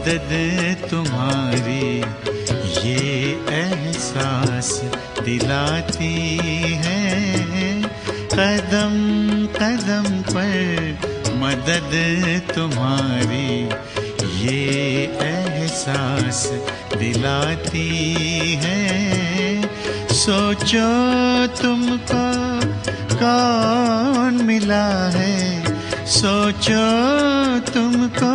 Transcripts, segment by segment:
मदद तुम्हारी ये एहसास दिलाती है। कदम कदम पर मदद तुम्हारी ये एहसास दिलाती है। सोचो तुमको कौन मिला है, सोचो तुमको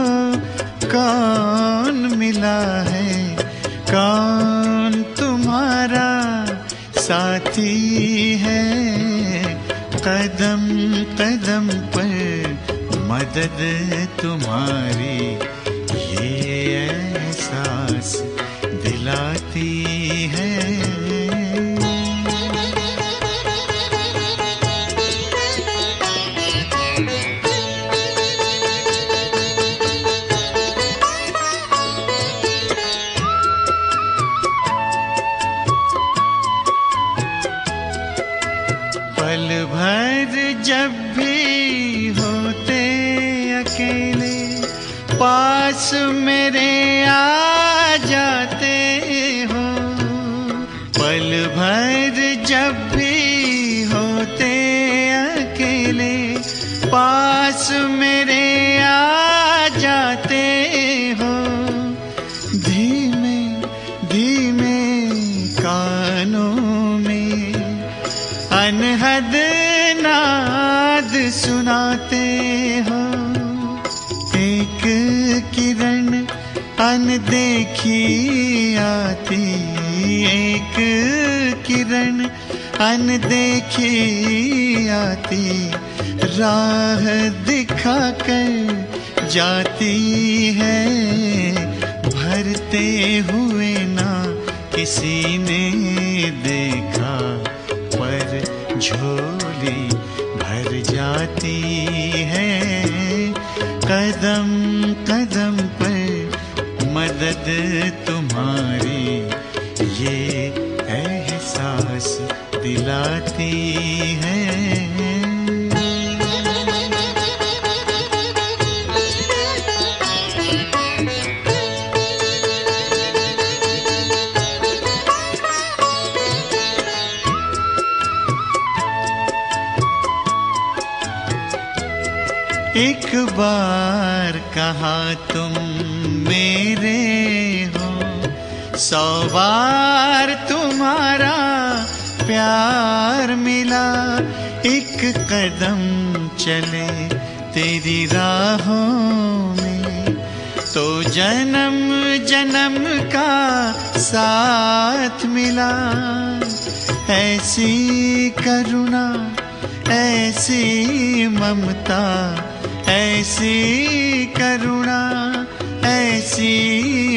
कौन मिला है, कौन तुम्हारा साथी है। कदम कदम पर मदद तुम्हारी ये एहसास दिलाती है। पल भर जब भी होते अकेले पास मेरे आ जाते हो। पल भर जब भी होते अकेले पास मेरे आ जाते हो। धीमे धीमे कानों में अनहद नाद सुनाते हो। एक किरण अनदेखी आती, एक किरण अनदेखी आती, राह दिखाकर जाती है। भरते हुए ना किसी ने देखा पर झोली भर जाती है। कदम कदम पर मदद तुम्हारी ये एहसास दिलाती है। एक बार कहा तुम मेरे हो, 100 बार तुम्हारा प्यार मिला। एक कदम चले तेरी राहों में तो जन्म जन्म का साथ मिला। ऐसी करुणा ऐसी ममता, ऐसी करुणा ऐसी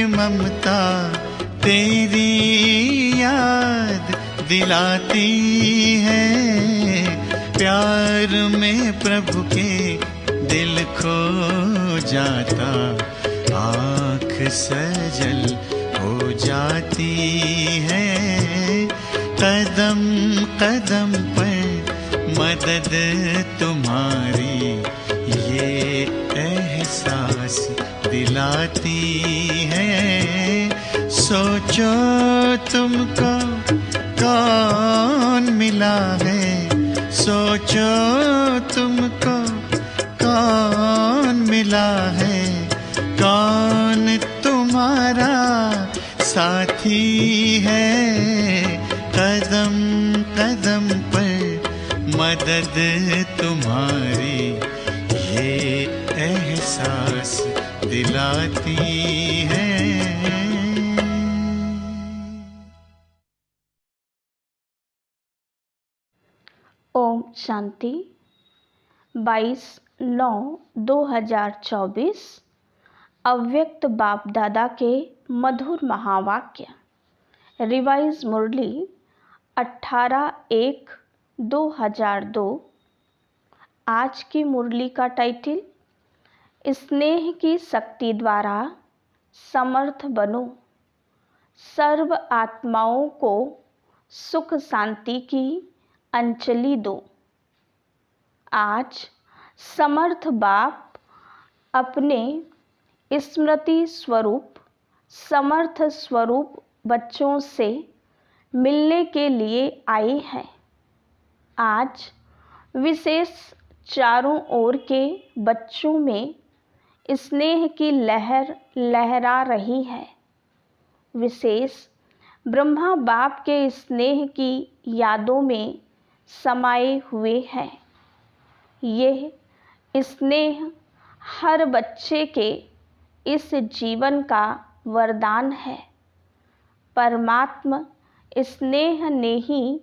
ममता तेरी याद दिलाती है। प्यार में प्रभु के दिल खो जाता, आँख सजल हो जाती है। कदम कदम पर मदद तुम्हारी ये एहसास दिलाती है। सोचो तुमको कौन मिला है, सोचो तुमको कौन मिला है, कौन तुम्हारा साथी है। कदम कदम पर मदद तुम्हारी ये एहसास दिलाती है। ओम शांति। 22/9/2024 अव्यक्त बाप दादा के मधुर महावाक्य। रिवाइज मुरली 18/1/2002। आज की मुरली का टाइटल स्नेह की शक्ति द्वारा समर्थ बनो, सर्व आत्माओं को सुख शांति की अंजलि दो। आज समर्थ बाप अपने स्मृति स्वरूप समर्थ स्वरूप बच्चों से मिलने के लिए आए हैं। आज विशेष चारों ओर के बच्चों में स्नेह की लहर लहरा रही है। विशेष ब्रह्मा बाप के स्नेह की यादों में समाये हुए हैं। यह स्नेह हर बच्चे के इस जीवन का वरदान है। परमात्मा स्नेह ने ही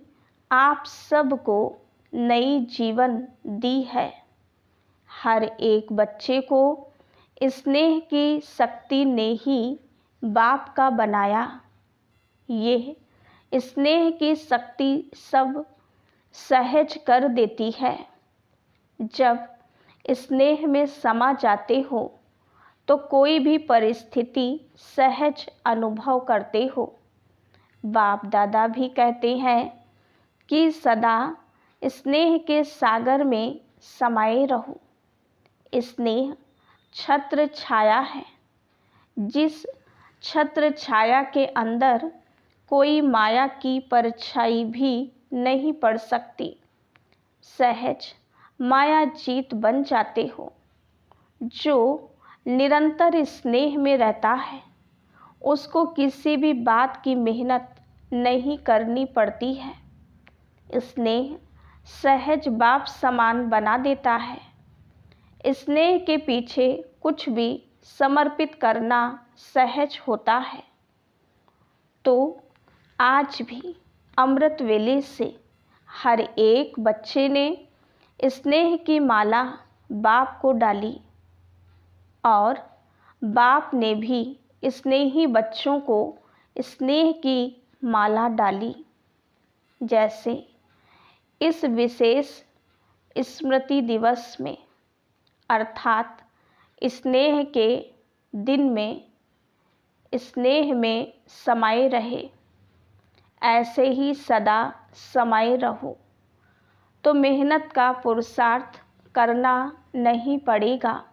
आप सबको नई जीवन दी है। हर एक बच्चे को स्नेह की शक्ति ने ही बाप का बनाया। यह स्नेह की शक्ति सब सहज कर देती है। जब स्नेह में समा जाते हो तो कोई भी परिस्थिति सहज अनुभव करते हो। बाप दादा भी कहते हैं कि सदा स्नेह के सागर में समाये रहो। स्नेह छत्र छाया है। जिस छत्र छाया के अंदर कोई माया की परछाई भी नहीं पड़ सकती। सहज माया जीत बन जाते हो। जो निरंतर स्नेह में रहता है उसको किसी भी बात की मेहनत नहीं करनी पड़ती है। स्नेह सहज बाप समान बना देता है। स्नेह के पीछे कुछ भी समर्पित करना सहज होता है। तो आज भी अमृत वेले से हर एक बच्चे ने स्नेह की माला बाप को डाली और बाप ने भी स्नेही बच्चों को स्नेह की माला डाली। जैसे इस विशेष स्मृति दिवस में अर्थात स्नेह के दिन में स्नेह में समाये रहे, ऐसे ही सदा समाये रहो तो मेहनत का पुरुषार्थ करना नहीं पड़ेगा।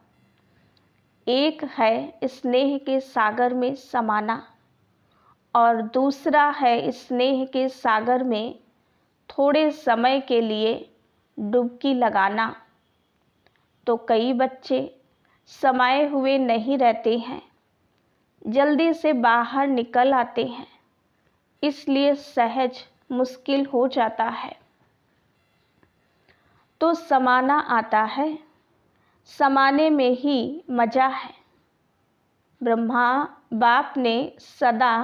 एक है स्नेह के सागर में समाना और दूसरा है स्नेह के सागर में थोड़े समय के लिए डुबकी लगाना। तो कई बच्चे समाये हुए नहीं रहते हैं, जल्दी से बाहर निकल आते हैं, इसलिए सहज मुश्किल हो जाता है। तो समाना आता है, समाने में ही मज़ा है। ब्रह्मा बाप ने सदा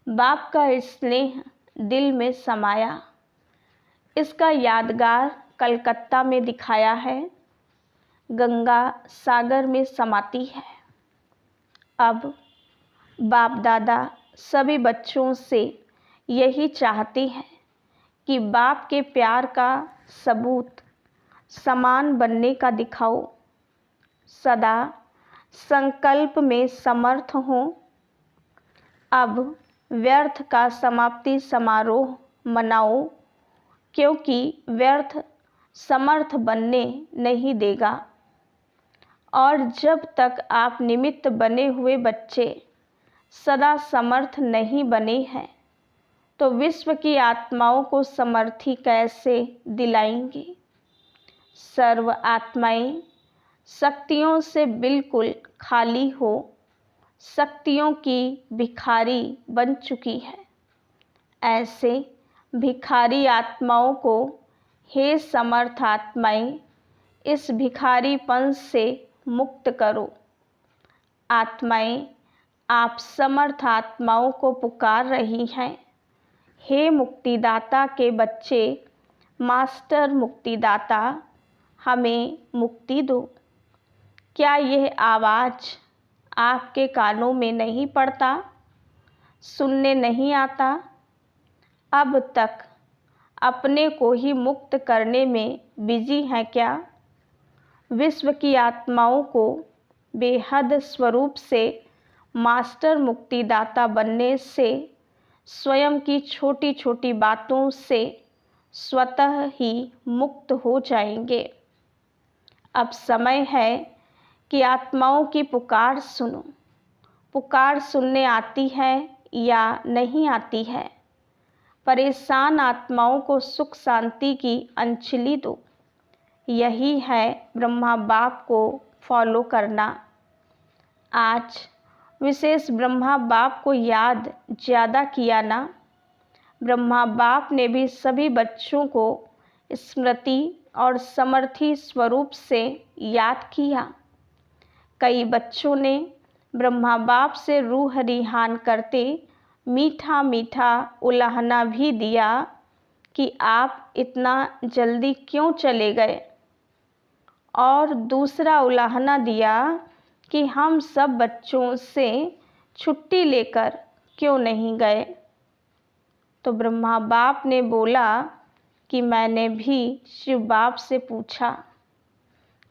बाप का स्नेह दिल में समाया। इसका यादगार कलकत्ता में दिखाया है। गंगा सागर में समाती है। अब बाप दादा सभी बच्चों से यही चाहते हैं कि बाप के प्यार का सबूत समान बनने का दिखाओ। सदा संकल्प में समर्थ हों। अब व्यर्थ का समाप्ति समारोह मनाओ, क्योंकि व्यर्थ समर्थ बनने नहीं देगा। और जब तक आप निमित्त बने हुए बच्चे सदा समर्थ नहीं बने हैं तो विश्व की आत्माओं को समर्थी कैसे दिलाएंगे। सर्व आत्माएं शक्तियों से बिल्कुल खाली हो शक्तियों की भिखारी बन चुकी है। ऐसे भिखारी आत्माओं को हे समर्थ आत्माएं इस भिखारीपन से मुक्त करो। आत्माएं आप समर्थ आत्माओं को पुकार रही हैं। हे मुक्तिदाता के बच्चे, मास्टर मुक्तिदाता, हमें मुक्ति दो। क्या यह आवाज़ आपके कानों में नहीं पड़ता, सुनने नहीं आता? अब तक अपने को ही मुक्त करने में बिजी हैं क्या? विश्व की आत्माओं को बेहद स्वरूप से मास्टर मुक्तिदाता बनने से स्वयं की छोटी छोटी बातों से स्वतः ही मुक्त हो जाएंगे। अब समय है कि आत्माओं की पुकार सुनो। पुकार सुनने आती है या नहीं आती है। परेशान आत्माओं को सुख शांति की अंजलि दो। यही है ब्रह्मा बाप को फॉलो करना। आज विशेष ब्रह्मा बाप को याद ज़्यादा किया ना। ब्रह्मा बाप ने भी सभी बच्चों को स्मृति और समर्थी स्वरूप से याद किया। कई बच्चों ने ब्रह्मा बाप से रूह रिहान करते मीठा मीठा उलाहना भी दिया कि आप इतना जल्दी क्यों चले गए, और दूसरा उलाहना दिया कि हम सब बच्चों से छुट्टी लेकर क्यों नहीं गए। तो ब्रह्मा बाप ने बोला कि मैंने भी शिव बाप से पूछा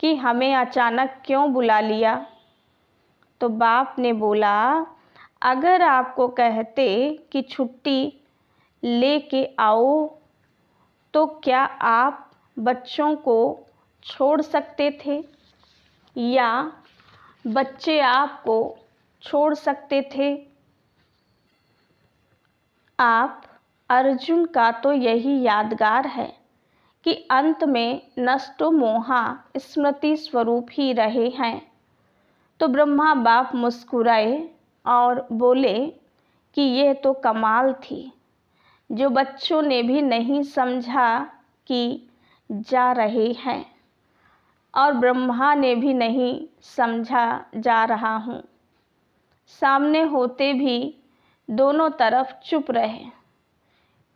कि हमें अचानक क्यों बुला लिया। तो बाप ने बोला, अगर आपको कहते कि छुट्टी लेके आओ तो क्या आप बच्चों को छोड़ सकते थे या बच्चे आपको छोड़ सकते थे। आप अर्जुन का तो यही यादगार है कि अंत में नष्टो मोहा स्मृति स्वरूप ही रहे हैं। तो ब्रह्मा बाप मुस्कुराए और बोले कि ये तो कमाल थी, जो बच्चों ने भी नहीं समझा कि जा रहे हैं और ब्रह्मा ने भी नहीं समझा जा रहा हूँ। सामने होते भी दोनों तरफ चुप रहे,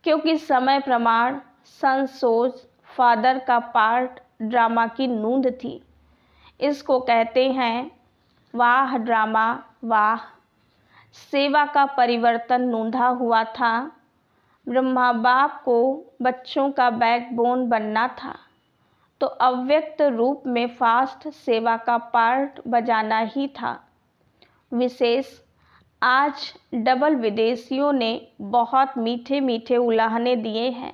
क्योंकि समय प्रमाण संसोज फादर का पार्ट ड्रामा की नूंद थी। इसको कहते हैं वाह ड्रामा वाह। सेवा का परिवर्तन नूंधा हुआ था। ब्रह्मा बाप को बच्चों का बैकबोन बनना था, तो अव्यक्त रूप में फास्ट सेवा का पार्ट बजाना ही था। विशेष आज डबल विदेशियों ने बहुत मीठे मीठे उलाहने दिए हैं।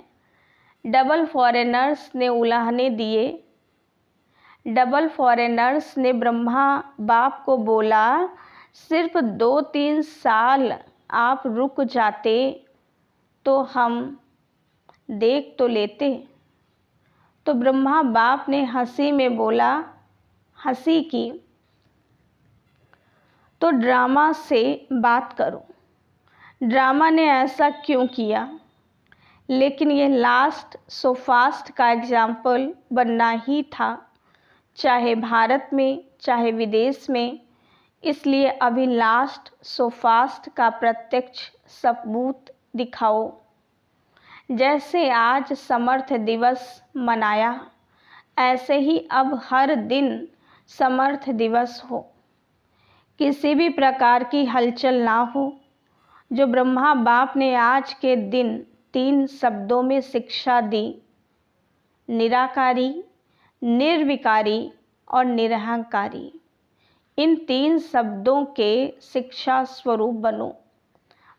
डबल फॉरेनर्स ने उलाहने दिए। डबल फॉरेनर्स ने ब्रह्मा बाप को बोला, सिर्फ 2-3 साल आप रुक जाते तो हम देख तो लेते। तो ब्रह्मा बाप ने हंसी में बोला, हंसी की तो ड्रामा से बात करो। ड्रामा ने ऐसा क्यों किया, लेकिन ये लास्ट सो फास्ट का एग्जाम्पल बनना ही था, चाहे भारत में चाहे विदेश में। इसलिए अभी लास्ट सो फास्ट का प्रत्यक्ष सबूत दिखाओ। जैसे आज समर्थ दिवस मनाया, ऐसे ही अब हर दिन समर्थ दिवस हो। किसी भी प्रकार की हलचल ना हो। जो ब्रह्मा बाप ने आज के दिन 3 शब्दों में शिक्षा दी, निराकारी, निर्विकारी और निरहंकारी, इन 3 शब्दों के शिक्षा स्वरूप बनो।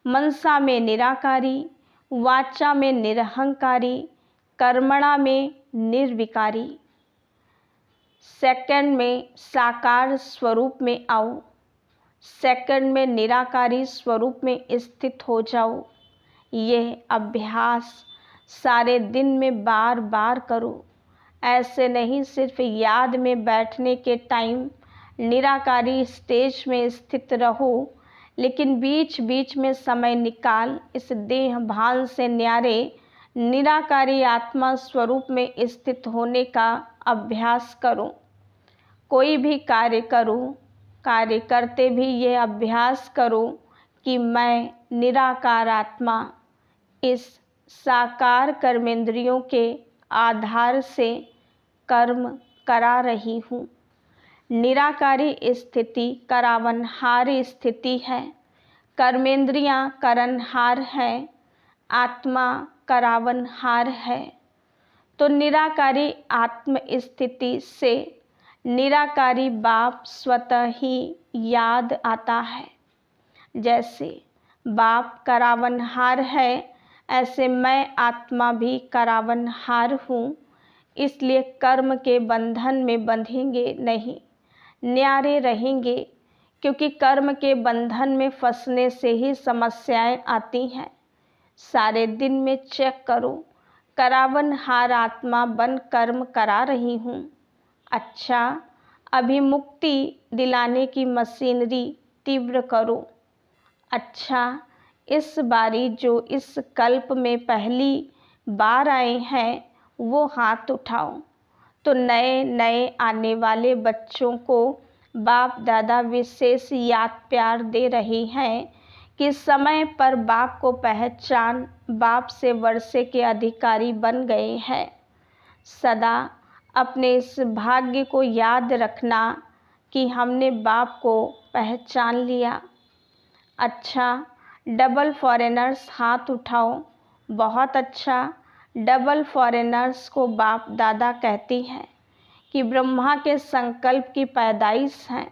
मनसा में निराकारी, वाचा में निरहंकारी, कर्मणा में निर्विकारी। सेकंड में साकार स्वरूप में आओ। सेकंड में निराकारी स्वरूप में स्थित हो जाओ। यह अभ्यास सारे दिन में बार बार करो। ऐसे नहीं सिर्फ याद में बैठने के टाइम निराकारी स्टेज में स्थित रहो, लेकिन बीच बीच में समय निकाल इस देह भान से न्यारे निराकारी आत्मा स्वरूप में स्थित होने का अभ्यास करो। कोई भी कार्य करो, कार्य करते भी ये अभ्यास करो कि मैं निराकार आत्मा इस साकार कर्मेंद्रियों के आधार से कर्म करा रही हूँ। निराकारी स्थिति करावनहार स्थिति है। कर्मेंद्रियाँ करनहार है, आत्मा करावनहार है। तो निराकारी आत्म स्थिति से निराकारी बाप स्वतः ही याद आता है। जैसे बाप करावनहार है, ऐसे मैं आत्मा भी करावनहार हूँ। इसलिए कर्म के बंधन में बंधेंगे नहीं। न्यारे रहेंगे, क्योंकि कर्म के बंधन में फंसने से ही समस्याएं आती हैं। सारे दिन में चेक करो, करावनहार आत्मा बन कर्म करा रही हूँ। अच्छा, अभी मुक्ति दिलाने की मशीनरी तीव्र करो। अच्छा, इस बारी जो इस कल्प में पहली बार आए हैं वो हाथ उठाओ। तो नए नए आने वाले बच्चों को बाप दादा विशेष याद प्यार दे रहे हैं कि समय पर बाप को पहचान बाप से वर्षे के अधिकारी बन गए हैं। सदा अपने इस भाग्य को याद रखना कि हमने बाप को पहचान लिया। अच्छा, डबल फॉरेनर्स हाथ उठाओ। बहुत अच्छा। डबल फॉरेनर्स को बाप दादा कहती हैं कि ब्रह्मा के संकल्प की पैदाइश हैं।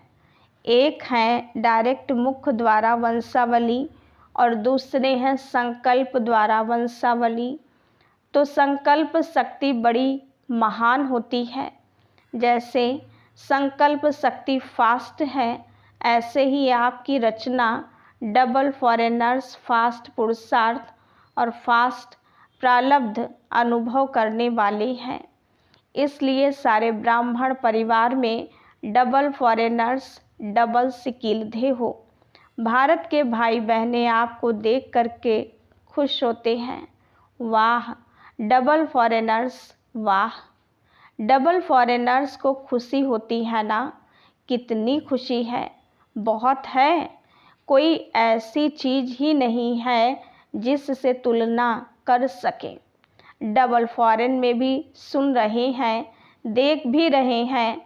एक हैं डायरेक्ट मुख द्वारा वंशावली और दूसरे हैं संकल्प द्वारा वंशावली। तो संकल्प शक्ति बड़ी महान होती है। जैसे संकल्प शक्ति फास्ट है, ऐसे ही आपकी रचना डबल फॉरेनर्स फास्ट पुरुषार्थ और फास्ट प्रारब्ध अनुभव करने वाले हैं। इसलिए सारे ब्राह्मण परिवार में डबल फॉरेनर्स डबल सिकीलधे हो। भारत के भाई बहनें आपको देख करके खुश होते हैं। वाह डबल फॉरेनर्स, वाह। डबल फॉरेनर्स को खुशी होती है ना? कितनी खुशी है, बहुत है। कोई ऐसी चीज़ ही नहीं है जिससे तुलना कर सके। डबल फॉरेन में भी सुन रहे हैं, देख भी रहे हैं।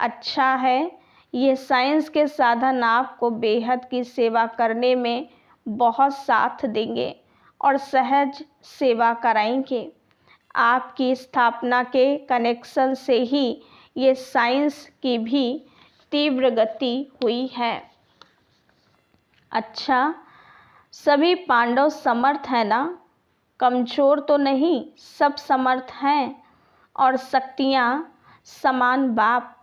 अच्छा है, ये साइंस के साधन आपको बेहद की सेवा करने में बहुत साथ देंगे और सहज सेवा कराएंगे। आपकी स्थापना के कनेक्शन से ही ये साइंस की भी तीव्र गति हुई है। अच्छा, सभी पांडव समर्थ हैं ना? कमज़ोर तो नहीं, सब समर्थ हैं और शक्तियाँ समान बाप।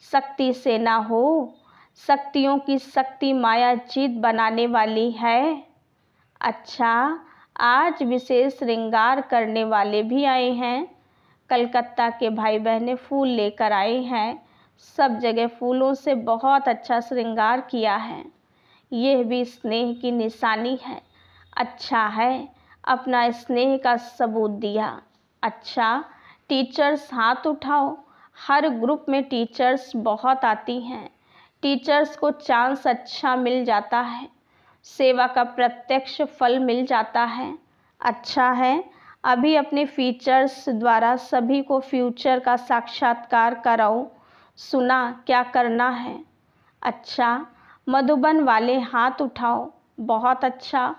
शक्ति से ना हो, शक्तियों की शक्ति माया जीत बनाने वाली है। अच्छा, आज विशेष श्रृंगार करने वाले भी आए हैं। कलकत्ता के भाई बहनें फूल लेकर आए हैं। सब जगह फूलों से बहुत अच्छा श्रृंगार किया है। यह भी स्नेह की निशानी है। अच्छा है, अपना स्नेह का सबूत दिया। अच्छा, टीचर्स हाथ उठाओ। हर ग्रुप में टीचर्स बहुत आती हैं। टीचर्स को चांस अच्छा मिल जाता है, सेवा का प्रत्यक्ष फल मिल जाता है। अच्छा है, अभी अपने फीचर्स द्वारा सभी को फ्यूचर का साक्षात्कार कराओ। सुना क्या करना है? अच्छा, मधुबन वाले हाथ उठाओ। बहुत अच्छा।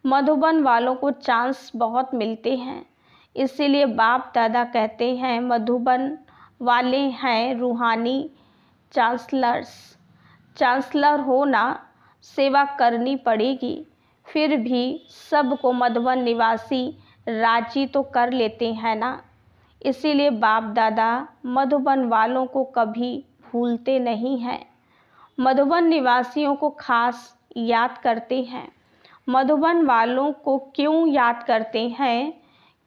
मधुबन वालों को चांस बहुत मिलते हैं, इसीलिए बाप दादा कहते हैं मधुबन वाले हैं रूहानी चांसलर्स। चांसलर हो ना, सेवा करनी पड़ेगी। फिर भी सबको मधुबन निवासी राजी तो कर लेते हैं ना। इसीलिए बाप दादा मधुबन वालों को कभी भूलते नहीं हैं। मधुबन निवासियों को खास याद करते हैं। मधुबन वालों को क्यों याद करते हैं?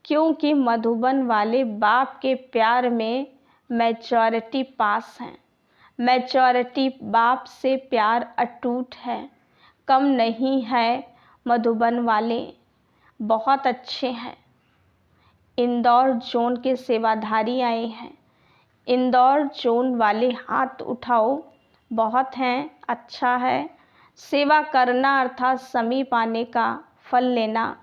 क्योंकि मधुबन वाले बाप के प्यार में मैच्योरिटी पास हैं। मैच्योरिटी बाप से प्यार अटूट है, कम नहीं है। मधुबन वाले बहुत अच्छे हैं। इंदौर जोन के सेवाधारी आए हैं। इंदौर जोन वाले हाथ उठाओ। बहुत हैं, अच्छा है। सेवा करना अर्थात समीप आने का फल लेना।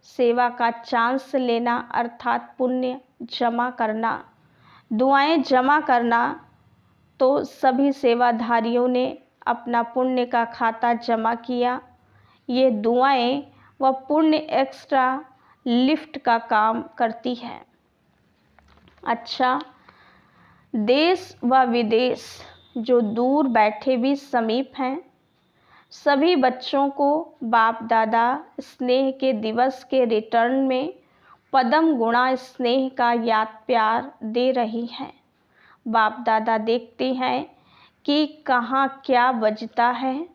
सेवा का चांस लेना अर्थात पुण्य जमा करना, दुआएं जमा करना। तो सभी सेवाधारियों ने अपना पुण्य का खाता जमा किया। ये दुआएं व पुण्य एक्स्ट्रा लिफ्ट का काम करती है। अच्छा, देश व विदेश जो दूर बैठे भी समीप हैं, सभी बच्चों को बाप दादा स्नेह के दिवस के रिटर्न में पदम गुणा स्नेह का याद प्यार दे रही हैं। बाप दादा देखते हैं कि कहाँ क्या बजता है,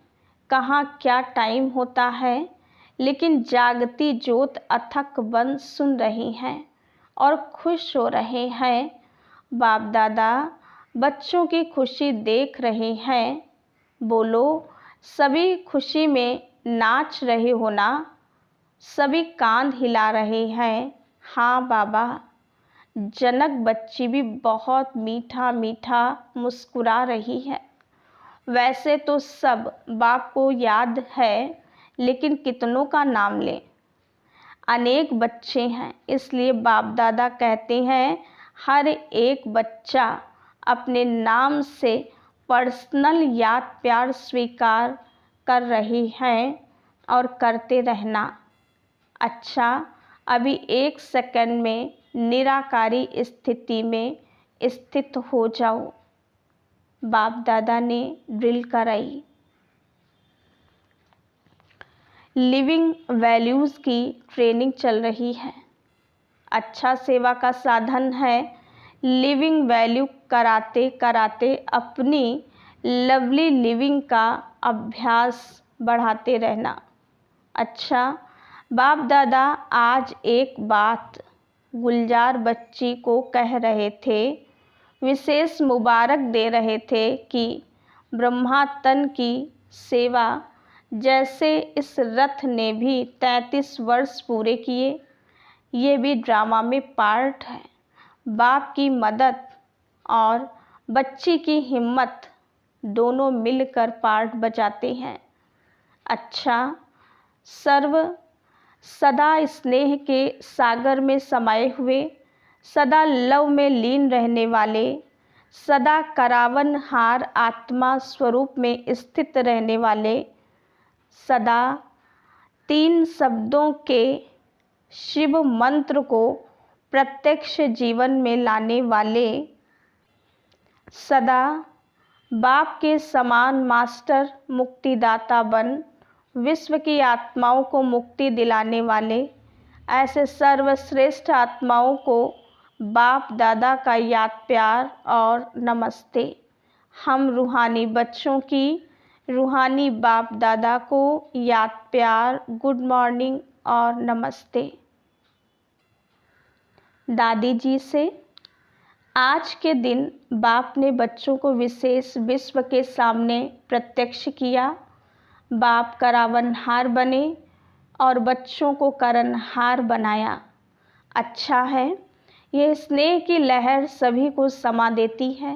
कहाँ क्या टाइम होता है, लेकिन जागती ज्योत अथक वन सुन रही हैं और खुश हो रहे हैं। बाप दादा बच्चों की खुशी देख रहे हैं। बोलो, सभी खुशी में नाच रहे हो ना? सभी कांध हिला रहे हैं। हाँ बाबा। जनक बच्ची भी बहुत मीठा मीठा मुस्कुरा रही है। वैसे तो सब बाप को याद है, लेकिन कितनों का नाम लें? अनेक बच्चे हैं, इसलिए बाप दादा कहते हैं हर एक बच्चा अपने नाम से पर्सनल याद प्यार स्वीकार कर रही हैं और करते रहना। अच्छा, अभी 1 सेकंड में निराकारी स्थिति में स्थित हो जाओ। बाप दादा ने ड्रिल कराई। लिविंग वैल्यूज़ की ट्रेनिंग चल रही है। अच्छा सेवा का साधन है लिविंग वैल्यू कराते कराते अपनी लवली लिविंग का अभ्यास बढ़ाते रहना। अच्छा, बाप दादा आज एक बात गुलजार बच्ची को कह रहे थे, विशेष मुबारक दे रहे थे कि ब्रह्मा तन की सेवा जैसे इस रथ ने भी 33 वर्ष पूरे किए। ये भी ड्रामा में पार्ट है। बाप की मदद और बच्ची की हिम्मत दोनों मिलकर पार्ट बजाते हैं। अच्छा, सर्व सदा स्नेह के सागर में समाये हुए, सदा लव में लीन रहने वाले, सदा करावनहार आत्मा स्वरूप में स्थित रहने वाले, सदा 3 शब्दों के शिव मंत्र को प्रत्यक्ष जीवन में लाने वाले, सदा बाप के समान मास्टर मुक्तिदाता बन विश्व की आत्माओं को मुक्ति दिलाने वाले, ऐसे सर्वश्रेष्ठ आत्माओं को बाप दादा का याद प्यार और नमस्ते। हम रूहानी बच्चों की रूहानी बाप दादा को याद प्यार, गुड मॉर्निंग और नमस्ते। दादी जी से आज के दिन बाप ने बच्चों को विशेष विश्व के सामने प्रत्यक्ष किया। बाप करावनहार बने और बच्चों को करनहार बनाया। अच्छा है, ये स्नेह की लहर सभी को समा देती है।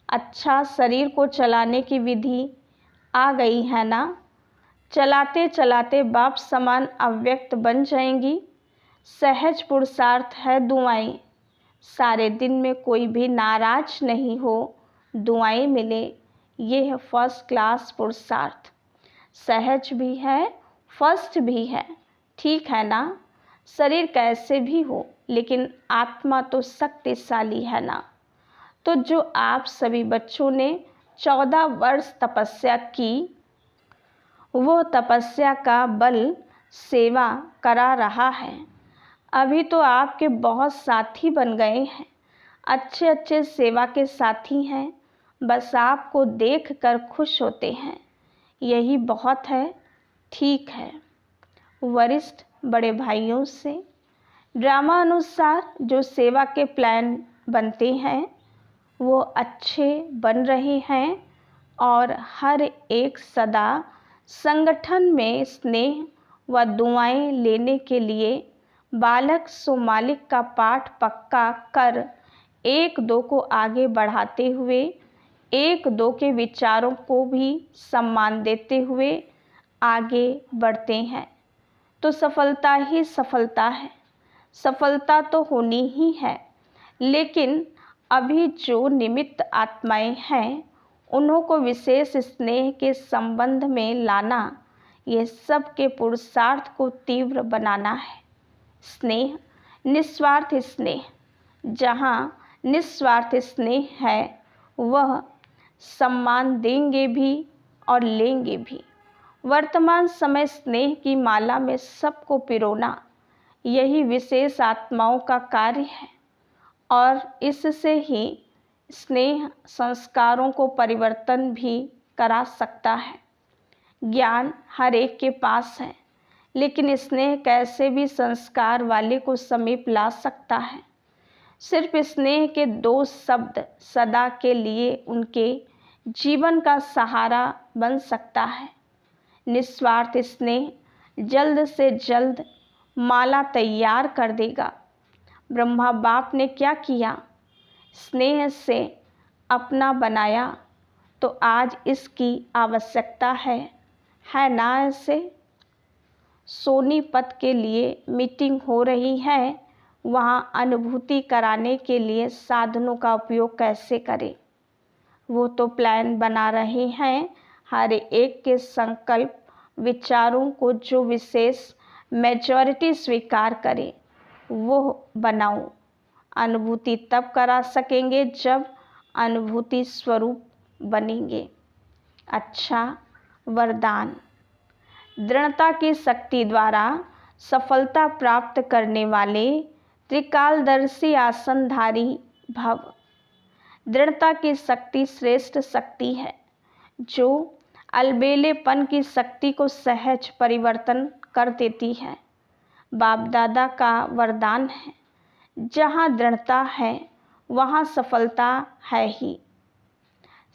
अच्छा, शरीर को चलाने की विधि आ गई है ना? चलाते चलाते बाप समान अव्यक्त बन जाएंगी। सहज पुरुषार्थ है दुआएं। सारे दिन में कोई भी नाराज नहीं हो, दुआएं मिले, ये है फर्स्ट क्लास पुरुषार्थ। सहज भी है, फर्स्ट भी है, ठीक है ना? शरीर कैसे भी हो, लेकिन आत्मा तो शक्तिशाली है ना? तो जो आप सभी बच्चों ने 14 वर्ष तपस्या की, वो तपस्या का बल सेवा करा रहा है। अभी तो आपके बहुत साथी बन गए हैं, अच्छे अच्छे सेवा के साथी हैं, बस आपको देखकर खुश होते हैं। यही बहुत है, ठीक है। वरिष्ठ बड़े भाइयों से ड्रामा अनुसार जो सेवा के प्लान बनते हैं वो अच्छे बन रहे हैं और हर एक सदा संगठन में स्नेह व दुआएं लेने के लिए बालक सो मालिक का पाठ पक्का कर 1-2 को आगे बढ़ाते हुए 1-2 के विचारों को भी सम्मान देते हुए आगे बढ़ते हैं तो सफलता ही सफलता है। सफलता तो होनी ही है, लेकिन अभी जो निमित्त आत्माएं हैं उन्हों को विशेष स्नेह के संबंध में लाना, ये सब के पुरुषार्थ को तीव्र बनाना है। स्नेह, निस्वार्थ स्नेह, जहाँ निस्वार्थ स्नेह है वह सम्मान देंगे भी और लेंगे भी। वर्तमान समय स्नेह की माला में सबको पिरोना, यही विशेष आत्माओं का कार्य है और इससे ही स्नेह संस्कारों को परिवर्तन भी करा सकता है। ज्ञान हर एक के पास है, लेकिन स्नेह कैसे भी संस्कार वाले को समीप ला सकता है। सिर्फ स्नेह के 2 शब्द सदा के लिए उनके जीवन का सहारा बन सकता है। निस्वार्थ स्नेह जल्द से जल्द माला तैयार कर देगा। ब्रह्मा बाप ने क्या किया? स्नेह से अपना बनाया, तो आज इसकी आवश्यकता है ना? ऐसे सोनीपत के लिए मीटिंग हो रही है, वहाँ अनुभूति कराने के लिए साधनों का उपयोग कैसे करें? वो तो प्लान बना रहे हैं। हर एक के संकल्प विचारों को जो विशेष मेजॉरिटी स्वीकार करे वो बनाओ। अनुभूति तब करा सकेंगे जब अनुभूति स्वरूप बनेंगे। अच्छा वरदान। दृढ़ता की शक्ति द्वारा सफलता प्राप्त करने वाले त्रिकालदर्शी आसनधारी भव। दृढ़ता की शक्ति श्रेष्ठ शक्ति है, जो अलबेलेपन की शक्ति को सहज परिवर्तन कर देती है। बाप दादा का वरदान है, जहाँ दृढ़ता है वहाँ सफलता है ही।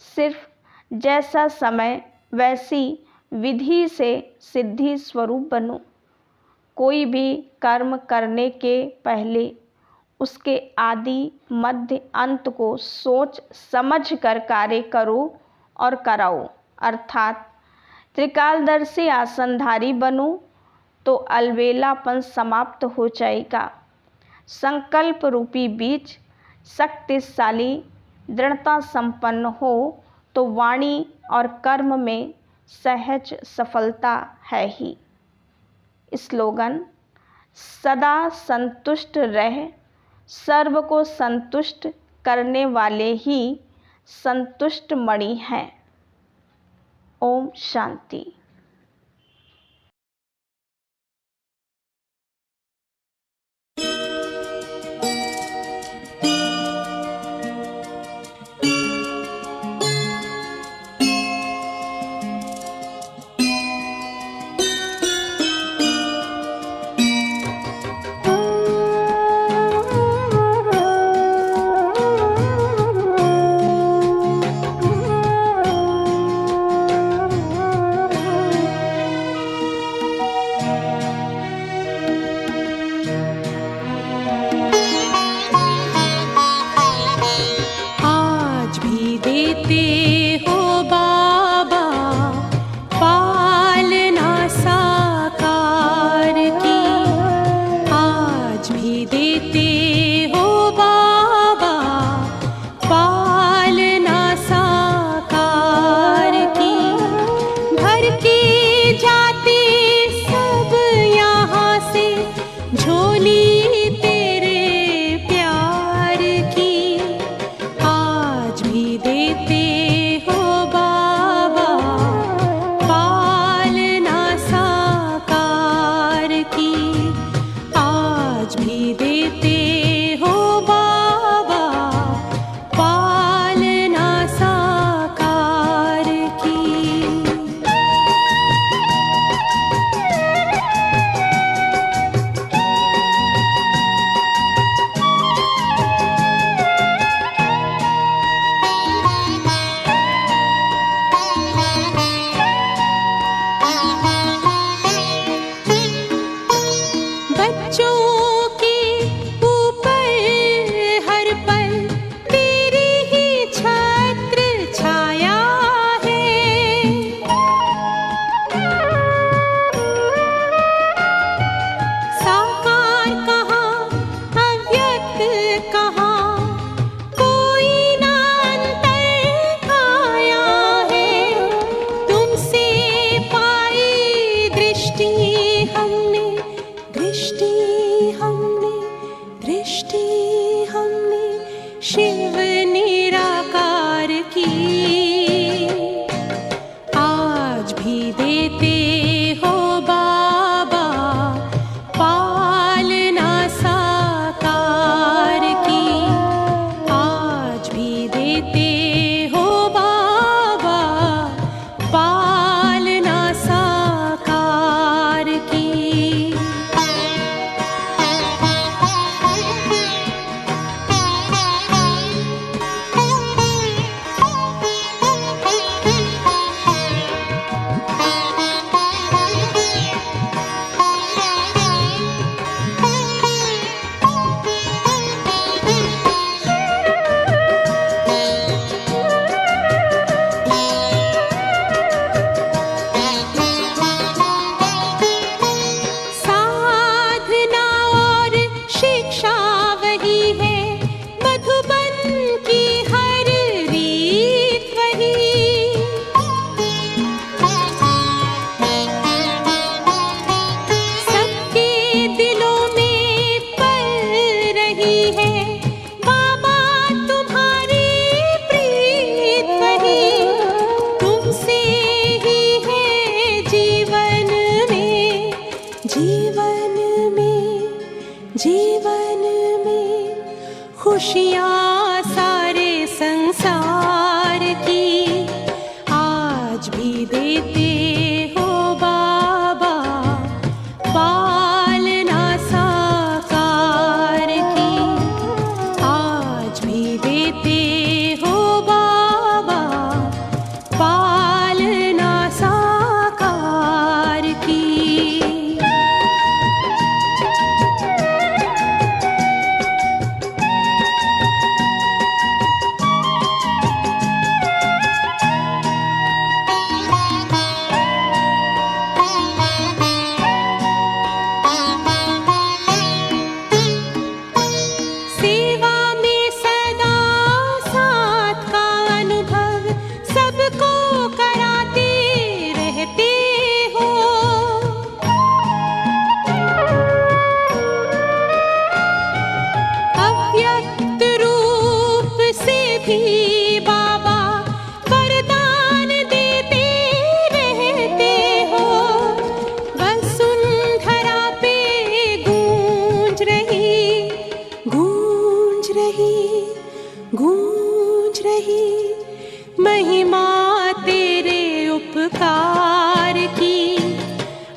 सिर्फ जैसा समय वैसी विधि से सिद्धि स्वरूप बनो। कोई भी कर्म करने के पहले उसके आदि मध्य अंत को सोच समझ कर कार्य करो और कराओ, अर्थात त्रिकालदर्शी आसनधारी बनो, तो अलबेलापन समाप्त हो जाएगा। संकल्प रूपी बीज शक्तिशाली दृढ़ता संपन्न हो तो वाणी और कर्म में सहज सफलता है ही। स्लोगन: सदा संतुष्ट रह, सर्व को संतुष्ट करने वाले ही संतुष्ट मणि हैं। ओम शांति। खुशियाँ सारे संसार की आज भी देते हो बाबा, पालना साकार की आज भी देते हो बाबा, पालना साकार की। सेवा में सदा साथ का अनुभव सबको कराते रहते हो। अव्यक्त रूप से भी बाबा वरदान देते रहते हो। वसुंधरा पे गूंज रही, गूंज रही, गूंज रही महिमा तेरे उपकार की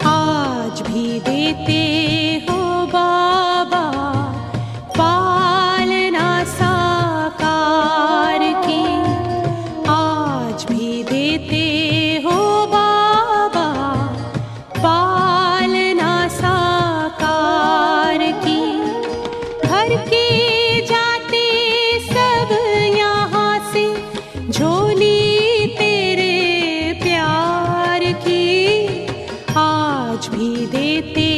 आज भी देते हो बाबा, पालना साकार की आज भी देते हो बाबा, पालना साकार की। भर के जाते सब यहाँ से झोली तेरे प्यार की आज भी देते